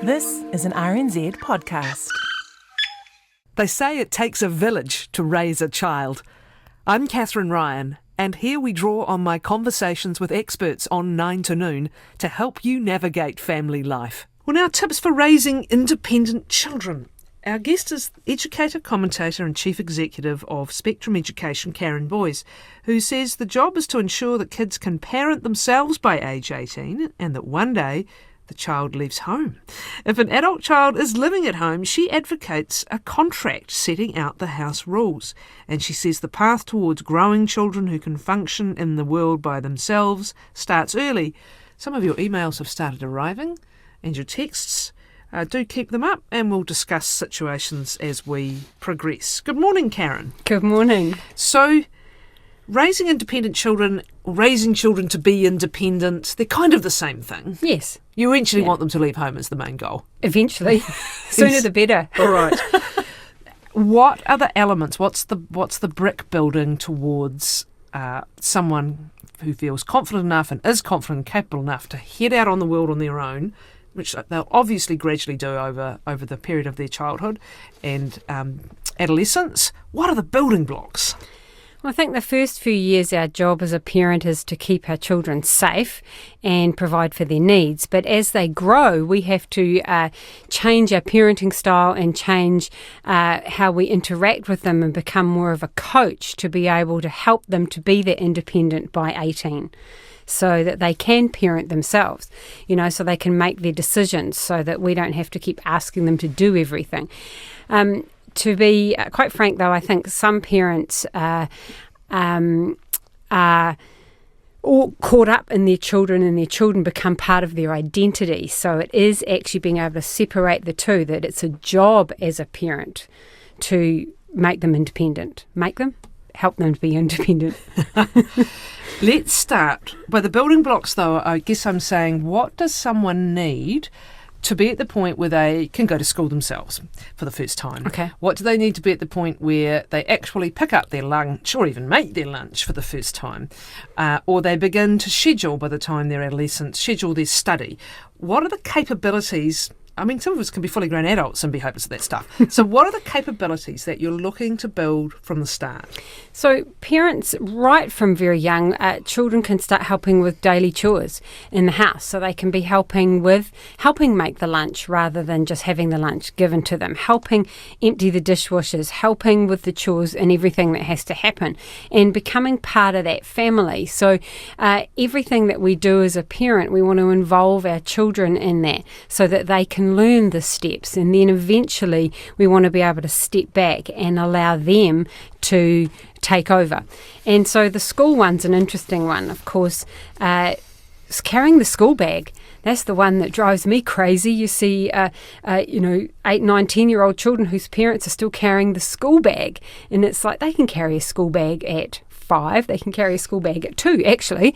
This is an RNZ podcast. They say it takes a village to raise a child. I'm Catherine Ryan, and here we draw on my conversations with experts on 9 to Noon to help you navigate family life. Well, now, tips for raising independent children. Our guest is educator, commentator and chief executive of Spectrum Education, Karen Boyes, who says the job is to ensure that kids can parent themselves by age 18 and that one day the child leaves home. If an adult child is living at home, she advocates a contract setting out the house rules. And she says the path towards growing children who can function in the world by themselves starts early. Some of your emails have started arriving and your texts. Do keep them up and we'll discuss situations as we progress. Good morning, Karen. Good morning. So, raising independent children, raising children to be independent, they're kind of the same thing. Yes. You eventually want them to leave home as the main goal. Eventually. Sooner the better. All right. What are the elements? What's the brick building towards someone who feels confident enough and is confident and capable enough to head out on the world on their own, which they'll obviously gradually do over the period of their childhood and adolescence? What are the building blocks? Well, I think the first few years our job as a parent is to keep our children safe and provide for their needs. But as they grow, we have to change our parenting style and change how we interact with them and become more of a coach to be able to help them to be that independent by 18. So that they can parent themselves, so they can make their decisions so that we don't have to keep asking them to do everything. To be quite frank, though, I think some parents are all caught up in their children and their children become part of their identity. So it is actually being able to separate the two, that it's a job as a parent to make them independent. Help them to be independent. Let's start by the building blocks, though. I guess I'm saying, what does someone need to be at the point where they can go to school themselves for the first time? Okay. What do they need to be at the point where they actually pick up their lunch or even make their lunch for the first time? Or they begin to schedule, by the time they're adolescents, schedule their study. What are the capabilities? I mean, some of us can be fully grown adults and be hopeless at that stuff. So what are the capabilities that you're looking to build from the start? So parents, right from very young, children can start helping with daily chores in the house. So they can be helping make the lunch rather than just having the lunch given to them, helping empty the dishwashers, helping with the chores and everything that has to happen, and becoming part of that family. So everything that we do as a parent, we want to involve our children in that so that they can learn the steps, and then eventually we want to be able to step back and allow them to take over. And so the school one's an interesting one, of course. Carrying the school bag, that's the one that drives me crazy. You see 8, 9, 10-year-old children whose parents are still carrying the school bag, and it's like they can carry a school bag at 5, they can carry a school bag at 2 actually.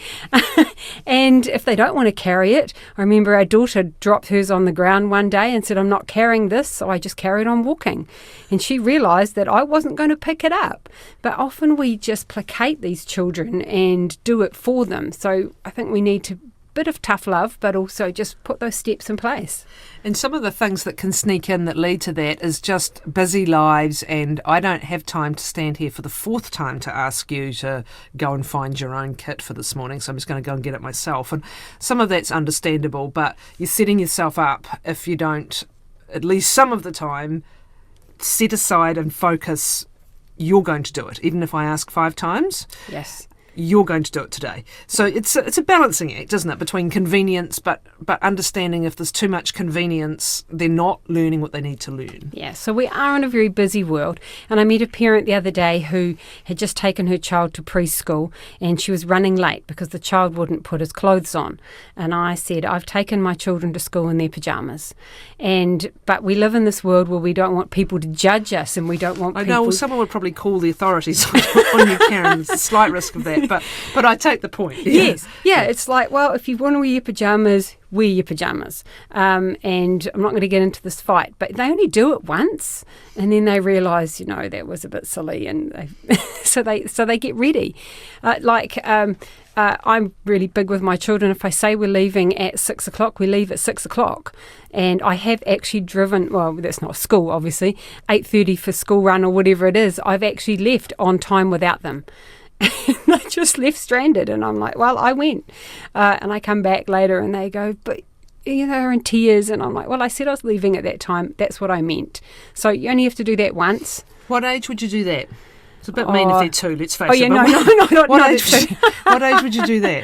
And if they don't want to carry it, I remember our daughter dropped hers on the ground one day and said, I'm not carrying this, so I just carried on walking. And she realised that I wasn't going to pick it up. But often we just placate these children and do it for them. So I think we need to bit of tough love, but also just put those steps in place. And some of the things that can sneak in that lead to that is just busy lives, and I don't have time to stand here for the 4th time to ask you to go and find your own kit for this morning, so I'm just going to go and get it myself. And some of that's understandable, but you're setting yourself up if you don't, at least some of the time, set aside and focus, you're going to do it. Even if I ask 5 times, Yes. You're going to do it today. So it's a balancing act, isn't it, between convenience but understanding if there's too much convenience, they're not learning what they need to learn. Yeah, so we are in a very busy world. And I met a parent the other day who had just taken her child to preschool, and she was running late because the child wouldn't put his clothes on. And I said, I've taken my children to school in their pyjamas. But we live in this world where we don't want people to judge us, and we don't want people... I know, well, someone would probably call the authorities on you, Karen. There's a slight risk of that. that, but I take the point. Yes. Yeah, it's like, well, if you want to wear your pyjamas, wear your pyjamas. And I'm not going to get into this fight, but they only do it once, and then they realise, that was a bit silly, and so they get ready. I'm really big with my children. If I say we're leaving at 6 o'clock, we leave at 6 o'clock. And I have actually driven, well, that's not school, obviously, 8:30 for school run or whatever it is. I've actually left on time without them. I just left stranded, and I'm like, well, I went. And I come back later and they go, but they're in tears. And I'm like, well, I said I was leaving at that time. That's what I meant. So you only have to do that once. What age would you do that? It's a bit mean if they're two, let's face it. Yeah, no, what age would you do that?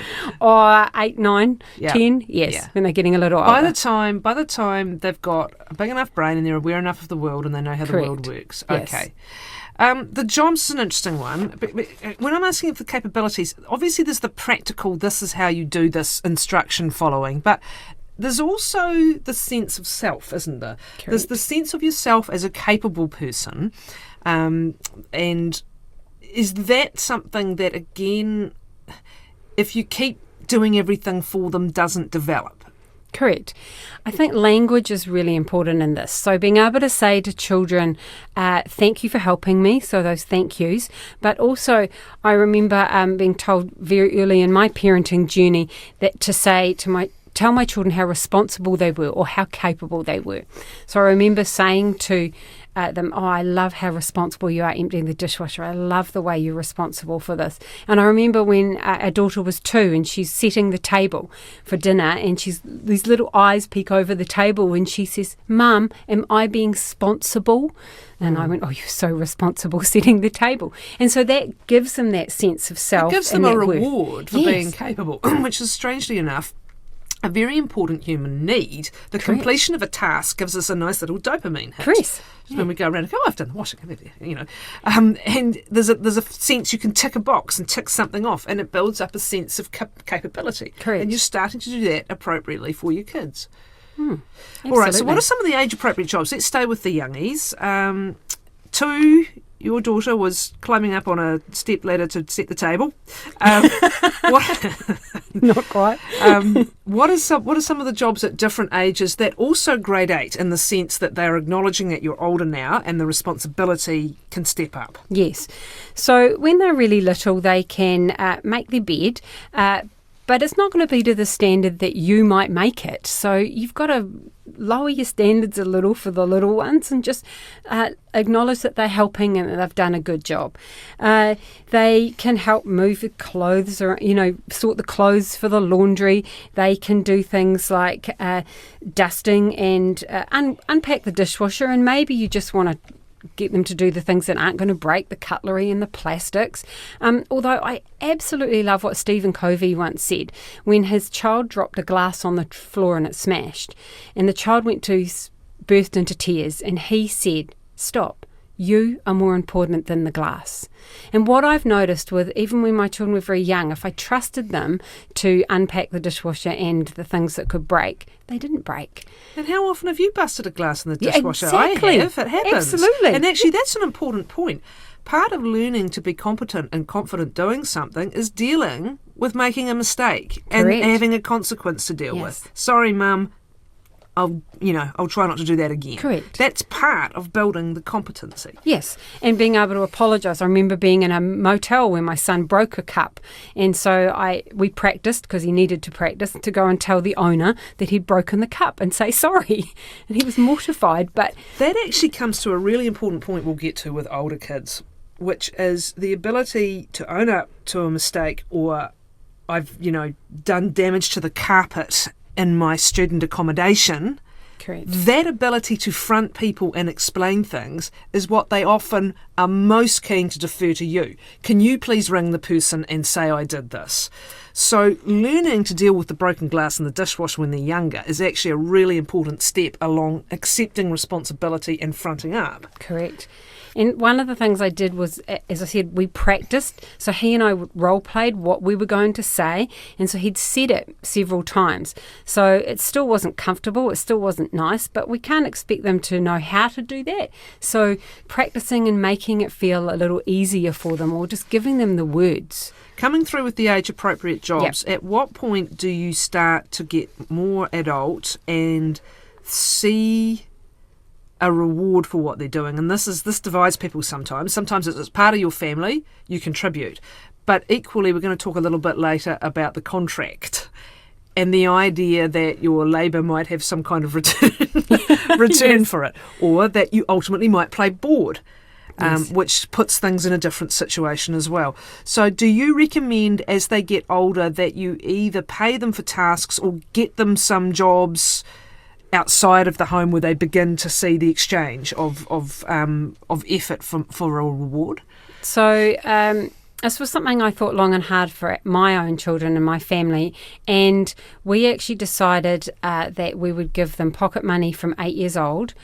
8, 9, 10, yes, when they're getting a little older. By the time they've got a big enough brain and they're aware enough of the world and they know how the world works. Yes. Okay. The job's an interesting one. But when I'm asking for capabilities, obviously there's the practical, this is how you do this instruction following, but there's also the sense of self, isn't there? Correct. There's the sense of yourself as a capable person. And is that something that, again, if you keep doing everything for them, doesn't develop? Correct. I think language is really important in this. So being able to say to children, thank you for helping me, so those thank yous. But also, I remember being told very early in my parenting journey that tell my children how responsible they were or how capable they were. So I remember saying to them, I love how responsible you are emptying the dishwasher. I love the way you're responsible for this. And I remember when our daughter was 2 and she's setting the table for dinner, and these little eyes peek over the table and she says, Mum, am I being sponsible? And I went, oh, you're so responsible setting the table. And so that gives them that sense of self. It gives them a reward for Yes. being capable, which is, strangely enough, a very important human need. The Correct. completion of a task gives us a nice little dopamine hit. Chris. When we go around and go, I've done the washing, and there's a sense you can tick a box and tick something off, and it builds up a sense of capability. Correct. And you're starting to do that appropriately for your kids. All right, so Absolutely. what are some of the age-appropriate jobs? Let's stay with the youngies. 2, your daughter was climbing up on a step ladder to set the table. Not quite. What are some of the jobs at different ages that also grade 8 in the sense that they're acknowledging that you're older now and the responsibility can step up? Yes. So when they're really little, they can make their bed, but it's not going to be to the standard that you might make it. So you've got to lower your standards a little for the little ones and just acknowledge that they're helping and that they've done a good job. They can help move the clothes or, sort the clothes for the laundry. They can do things like dusting and unpack the dishwasher, and maybe you just want to get them to do the things that aren't going to break, the cutlery and the plastics. Although I absolutely love what Stephen Covey once said when his child dropped a glass on the floor and it smashed, and the child burst into tears, and he said, stop. You are more important than the glass. And what I've noticed with, even when my children were very young, if I trusted them to unpack the dishwasher and the things that could break, they didn't break. And how often have you busted a glass in the dishwasher? Exactly. I have. It happens. Absolutely. And actually, that's an important point. Part of learning to be competent and confident doing something is dealing with making a mistake and Correct. having a consequence to deal Yes. with. Sorry, Mum. I'll try not to do that again. Correct. That's part of building the competency. Yes, and being able to apologise. I remember being in a motel where my son broke a cup, and so we practised, because he needed to practice, to go and tell the owner that he'd broken the cup and say sorry. And he was mortified, but That actually comes to a really important point we'll get to with older kids, which is the ability to own up to a mistake, or I've, done damage to the carpet in my student accommodation. correct. That ability to front people and explain things is what they often are most keen to defer to you. Can you please ring the person and say I did this? So learning to deal with the broken glass in the dishwasher when they're younger is actually a really important step along accepting responsibility and fronting up. Correct. And one of the things I did was, as I said, we practiced. So he and I role played what we were going to say. And so he'd said it several times. So it still wasn't comfortable. It still wasn't nice. But we can't expect them to know how to do that. So practicing and making it feel a little easier for them, or just giving them the words. coming through with the age-appropriate jobs, at what point do you start to get more adult and see a reward for what they're doing? And this divides people sometimes. Sometimes it's part of your family, you contribute. But equally, we're going to talk a little bit later about the contract and the idea that your labour might have some kind of return for it, or that you ultimately might play board. Which puts things in a different situation as well. So do you recommend as they get older that you either pay them for tasks or get them some jobs outside of the home where they begin to see the exchange of effort for a reward? So this was something I thought long and hard for my own children and my family, and we actually decided that we would give them pocket money from 8 years old,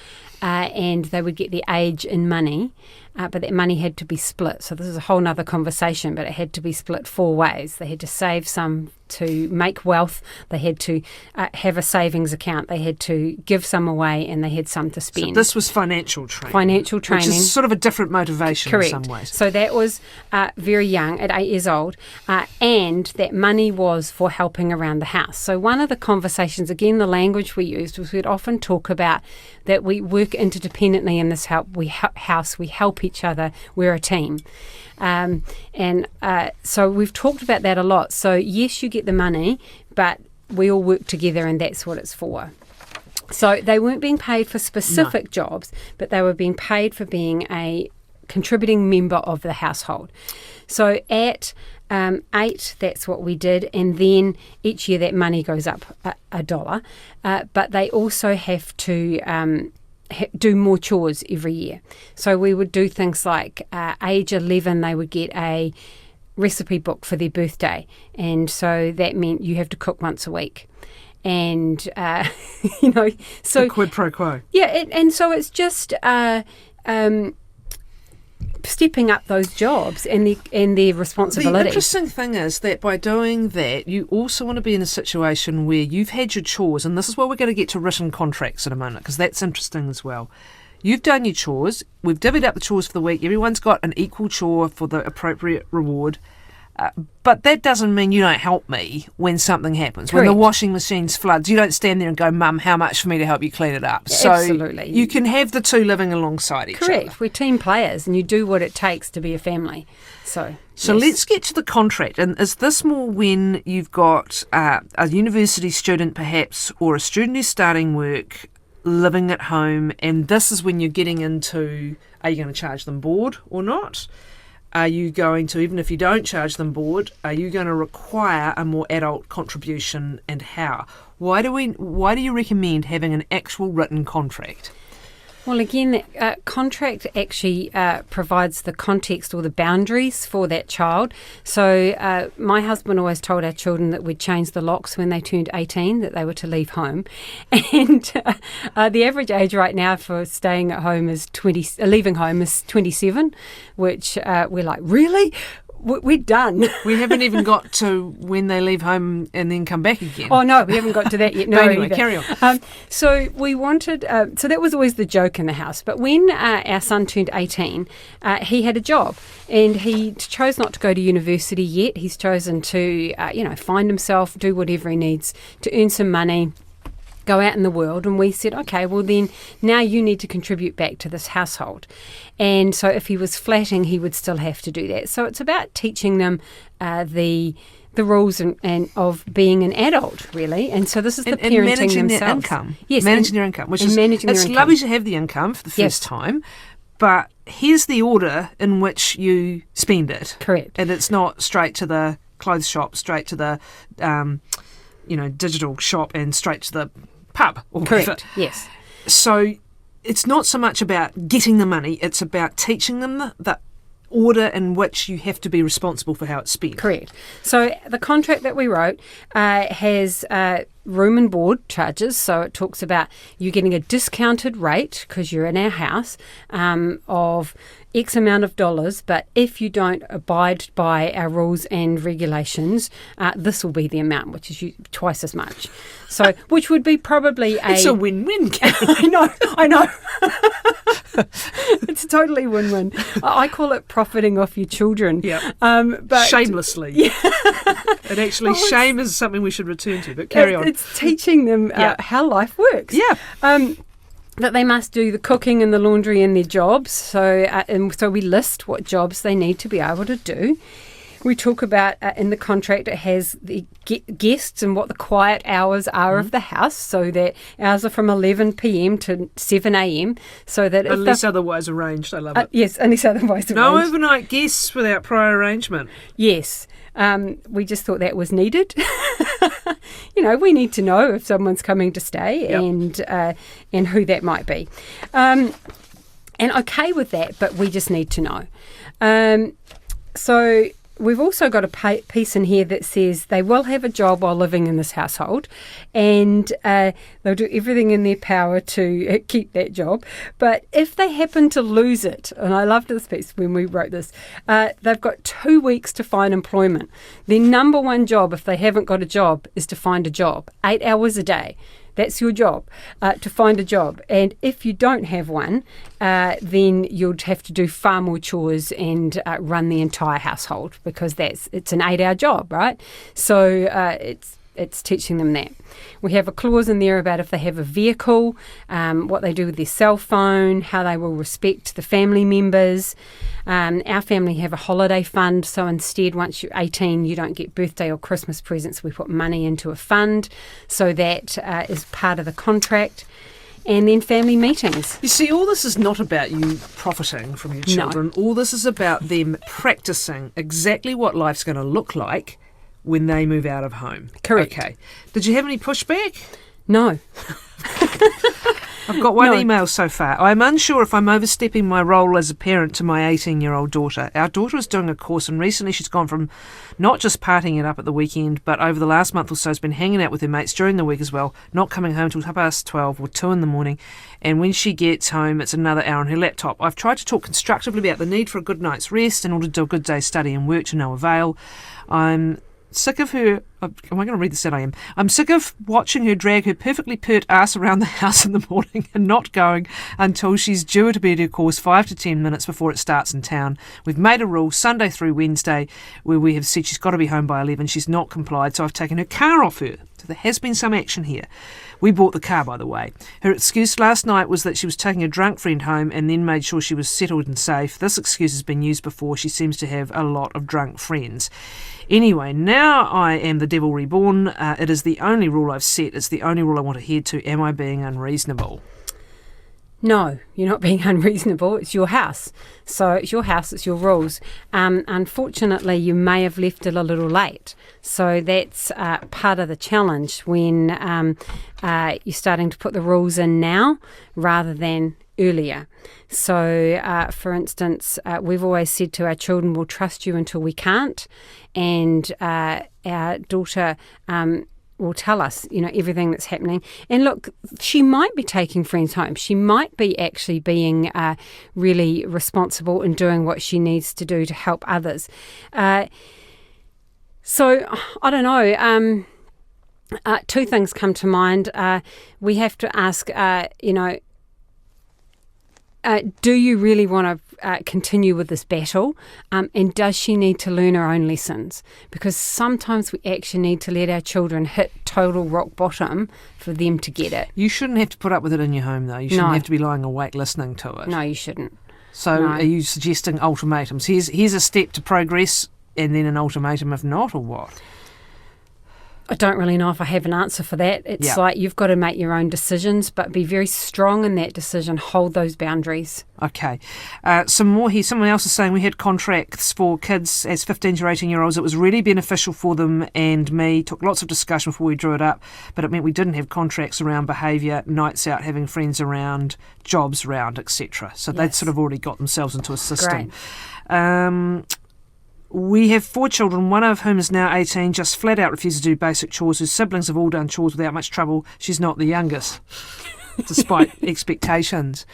and they would get the age in money, but that money had to be split. So this is a whole nother conversation, but it had to be split 4 ways. They had to save some to make wealth, they had to have a savings account, they had to give some away, and they had some to spend. So this was financial training. Financial training. Which is sort of a different motivation. Correct. In some ways. So that was very young, at 8 years old, and that money was for helping around the house. So one of the conversations, again, the language we used was we'd often talk about that we work interdependently in this house, we help each other, we're a team. So we've talked about that a lot. So yes, you get the money, but we all work together, and that's what it's for. So they weren't being paid for specific jobs, but they were being paid for being a contributing member of the household. So at 8, that's what we did, and then each year that money goes up $1. But they also have to do more chores every year. So we would do things like age 11, they would get a recipe book for their birthday, and so that meant you have to cook once a week. And so the quid pro quo. Yeah, and so it's just stepping up those jobs and their responsibility. The interesting thing is that by doing that, you also want to be in a situation where you've had your chores, and this is where we're going to get to written contracts in a moment, because that's interesting as well. You've done your chores, we've divvied up the chores for the week, everyone's got an equal chore for the appropriate reward, but that doesn't mean you don't help me when something happens. Correct. When the washing machine's floods, you don't stand there and go, Mum, how much for me to help you clean it up? So absolutely. You can have the two living alongside each other. Correct. We're team players, and you do what it takes to be a family. So yes. Let's get to the contract. And is this more when you've got a university student perhaps, or a student who's starting work, living at home, and this is when you're getting into, are you going to charge them board or not? Are you going to, even if you don't charge them board, are you going to require a more adult contribution, and how? Why do you recommend having an actual written contract? Well, again, that contract actually provides the context or the boundaries for that child. So my husband always told our children that we'd change the locks when they turned 18, that they were to leave home. And the average age right now for staying at home is leaving home is 27, which we're like, really? We're done. We haven't even got to when they leave home and then come back again. Oh, no, we haven't got to that yet. No, anyway, carry on. So we wanted, so that was always the joke in the house. But when our son turned 18, he had a job, and he chose not to go to university yet. He's chosen to, find himself, do whatever he needs to earn some money, go out in the world. And we said, okay, well then now you need to contribute back to this household. And so if he was flatting, he would still have to do that. So it's about teaching them the rules and of being an adult, really. And so this is the parenting managing themselves. Their income. Yes, managing their income, which is it's lovely to have the income for the first time, but here's the order in which you spend it. Correct. And it's not straight to the clothes shop, straight to the digital shop, and straight to the pub or Correct. whatever. Yes. So it's not so much about getting the money, it's about teaching them the order in which you have to be responsible for how it's spent. Correct. So the contract that we wrote has room and board charges. So it talks about you getting a discounted rate because you're in our house of X amount of dollars, but if you don't abide by our rules and regulations, this will be the amount, which is twice as much. So, which would be probably It's a win-win, Karen. I know. It's totally win-win. I call it profiting off your children. Yeah. But shamelessly. Yeah. And actually, shame is something we should return to, but carry on. It's teaching them how life works. Yeah. That they must do the cooking and the laundry and their jobs. So we list what jobs they need to be able to do. We talk about in the contract it has the guests and what the quiet hours are of the house. So that hours are from 11 p.m. to 7 a.m. So that unless otherwise arranged, I love it. Yes, unless otherwise arranged. No overnight guests without prior arrangement. Yes. We just thought that was needed. We need to know if someone's coming to stay and who that might be. And okay with that, but we just need to know. So we've also got a piece in here that says they will have a job while living in this household and they'll do everything in their power to keep that job. But if they happen to lose it, and I loved this piece when we wrote this, they've got 2 weeks to find employment. Their number one job, if they haven't got a job, is to find a job. 8 hours a day. That's your job, to find a job. And if you don't have one, then you'd have to do far more chores and run the entire household because it's an 8-hour job, right? So it's teaching them that. We have a clause in there about if they have a vehicle, what they do with their cell phone, how they will respect the family members. Our family have a holiday fund, so instead once you're 18 you don't get birthday or Christmas presents. We put money into a fund, so that is part of the contract. And then family meetings. You see, all this is not about you profiting from your children. No. All this is about them practicing exactly what life's going to look like when they move out of home. Correct. Okay. Did you have any pushback? No. I've got one email so far. I'm unsure if I'm overstepping my role as a parent to my 18-year-old daughter. Our daughter is doing a course, and recently she's gone from not just partying it up at the weekend, but over the last month or so has been hanging out with her mates during the week as well, not coming home till 12:30 or 2 in the morning. And when she gets home, it's another hour on her laptop. I've tried to talk constructively about the need for a good night's rest in order to do a good day's study and work to no avail. I'm sick of her. Am I going to read this out? I am. I'm sick of watching her drag her perfectly pert ass around the house in the morning and not going until she's due to be at her course 5 to 10 minutes before it starts in town. We've made a rule Sunday through Wednesday where we have said she's got to be home by 11. She's not complied, so I've taken her car off her. So there has been some action here. We bought the car, by the way. Her excuse last night was that she was taking a drunk friend home and then made sure she was settled and safe. This excuse has been used before. She seems to have a lot of drunk friends. Anyway, now I am the devil reborn. It is the only rule I've set. It's the only rule I want to adhere to. Am I being unreasonable? No, you're not being unreasonable. It's your house. So it's your house, it's your rules. Unfortunately, you may have left it a little late. So that's part of the challenge when you're starting to put the rules in now rather than earlier. So, for instance, we've always said to our children, we'll trust you until we can't. And our daughter will tell us, everything that's happening. And look, she might be taking friends home. She might be actually being really responsible and doing what she needs to do to help others. So, I don't know. Two things come to mind. We have to ask, do you really want to continue with this battle? And does she need to learn her own lessons? Because sometimes we actually need to let our children hit total rock bottom for them to get it. You shouldn't have to put up with it in your home, though. You shouldn't have to be lying awake listening to it. No, you shouldn't. So are you suggesting ultimatums? Here's a step to progress and then an ultimatum if not, or what? I don't really know if I have an answer for that. It's like you've got to make your own decisions, but be very strong in that decision. Hold those boundaries. Okay. Some more here. Someone else is saying we had contracts for kids as 15 to 18-year-olds. It was really beneficial for them and me. Took lots of discussion before we drew it up, but it meant we didn't have contracts around behaviour, nights out, having friends around, jobs around, etc. So they'd sort of already got themselves into a system. Great. We have 4 children, one of whom is now 18, just flat out refuses to do basic chores. Her siblings have all done chores without much trouble. She's not the youngest, despite expectations.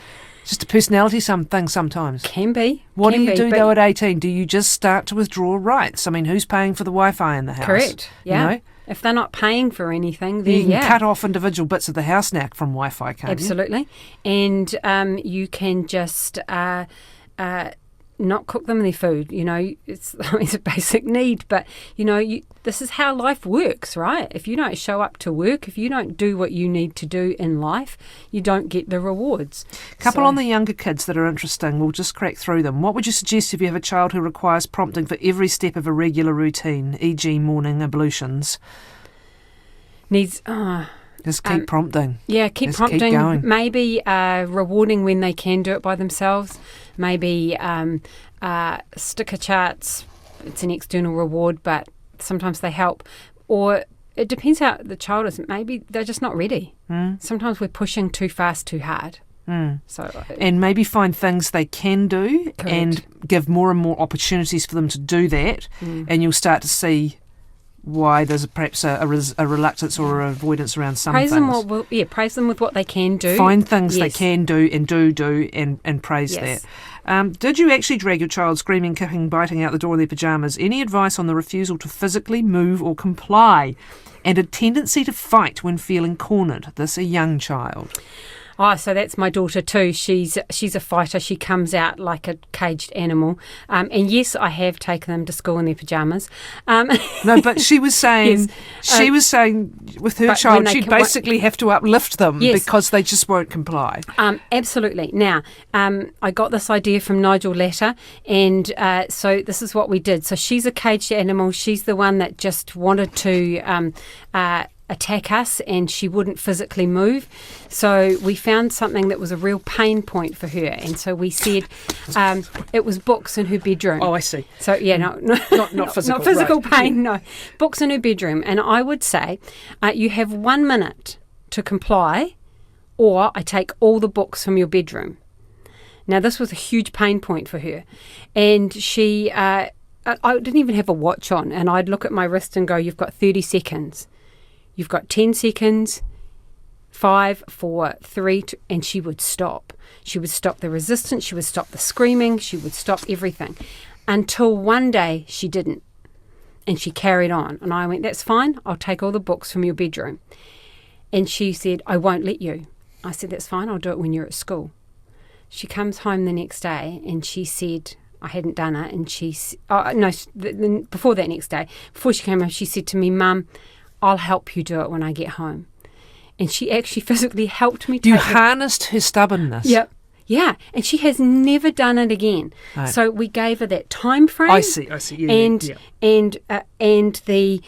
It's just a personality thing sometimes. Can be. What do you do, though, at 18? Do you just start to withdraw rights? I mean, who's paying for the Wi-Fi in the house? Correct, yeah. You know? If they're not paying for anything, then you can cut off individual bits of the house now from Wi-Fi, can't Absolutely. And you can just not cook them their food. You know, it's a basic need, but, you know, this is how life works, right? If you don't show up to work, if you don't do what you need to do in life, you don't get the rewards. Couple on the younger kids that are interesting, we'll just crack through them. What would you suggest if you have a child who requires prompting for every step of a regular routine, e.g. morning ablutions? Needs... Just keep prompting. Yeah, keep prompting. Keep going. Maybe rewarding when they can do it by themselves. Maybe sticker charts. It's an external reward, but sometimes they help. Or it depends how the child is. Maybe they're just not ready. Sometimes we're pushing too fast, too hard. And maybe find things they can do. Correct. And give more and more opportunities for them to do that. And you'll start to see why there's perhaps a reluctance or a avoidance around some things. Praise them with what they can do. Find things they can do and do and praise that. Did you actually drag your child screaming, kicking, biting out the door in their pyjamas? Any advice on the refusal to physically move or comply and a tendency to fight when feeling cornered? This a young child. Oh, so that's my daughter too. She's a fighter. She comes out like a caged animal. And yes, I have taken them to school in their pyjamas. No, but she was saying with her child she'd basically have to uplift them because they just won't comply. Absolutely. Now, I got this idea from Nigel Latter, and so this is what we did. So she's a caged animal. She's the one that just wanted to attack us, and she wouldn't physically move. So we found something that was a real pain point for her, and so we said it was books in her bedroom. Oh, I see. So yeah, not physical, not physical pain. No, books in her bedroom. And I would say you have 1 minute to comply, or I take all the books from your bedroom. Now this was a huge pain point for her, and she I didn't even have a watch on, and I'd look at my wrist and go, "You've got 30 seconds." You've got 10 seconds, 5, 4, 3, 2, and she would stop. She would stop the resistance. She would stop the screaming. She would stop everything. Until one day she didn't. And she carried on. And I went, that's fine. I'll take all the books from your bedroom. And she said, I won't let you. I said, that's fine. I'll do it when you're at school. She comes home the next day and she said, I hadn't done it. And before that next day, before she came home, she said to me, Mum, I'll help you do it when I get home. And she actually physically helped me. You harnessed her stubbornness. Yep. Yeah. And she has never done it again. Right. So we gave her that time frame. I see. Yeah, and the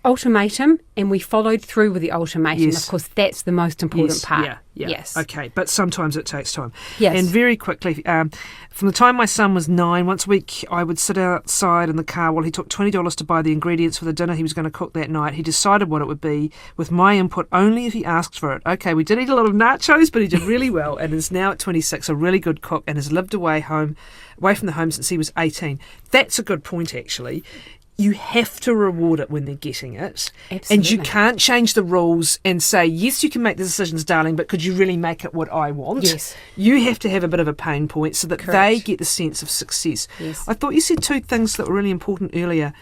ultimatum, and we followed through with the ultimatum. Yes. Of course, that's the most important part. Yeah. Yes. Okay, but sometimes it takes time. Yes. And very quickly, from the time my son was 9, once a week I would sit outside in the car while he took $20 to buy the ingredients for the dinner he was going to cook that night. He decided what it would be with my input only if he asked for it. Okay, we did eat a lot of nachos, but he did really well and is now at 26, a really good cook, and has lived away from the home since he was 18. That's a good point, actually. You have to reward it when they're getting it. Absolutely. And you can't change the rules and say, yes, you can make the decisions, darling, but could you really make it what I want? Yes. You have to have a bit of a pain point so that Correct. they get the sense of success. Yes. I thought you said 2 things that were really important earlier.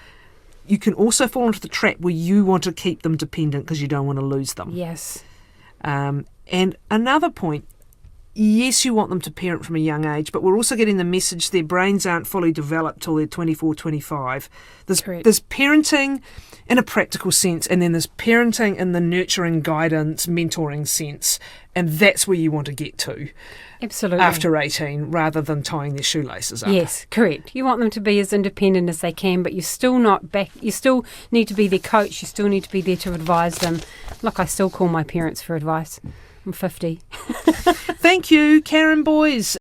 You can also fall into the trap where you want to keep them dependent because you don't want to lose them. Yes. And another point, yes, you want them to parent from a young age, but we're also getting the message their brains aren't fully developed till they're 24, 25. There's parenting in a practical sense, and then there's parenting in the nurturing, guidance, mentoring sense, and that's where you want to get to. Absolutely. After 18, rather than tying their shoelaces up. Yes, correct. You want them to be as independent as they can, but you're still not back. You still need to be their coach. You still need to be there to advise them. Look, I still call my parents for advice. I'm 50. Thank you, Karen Boys.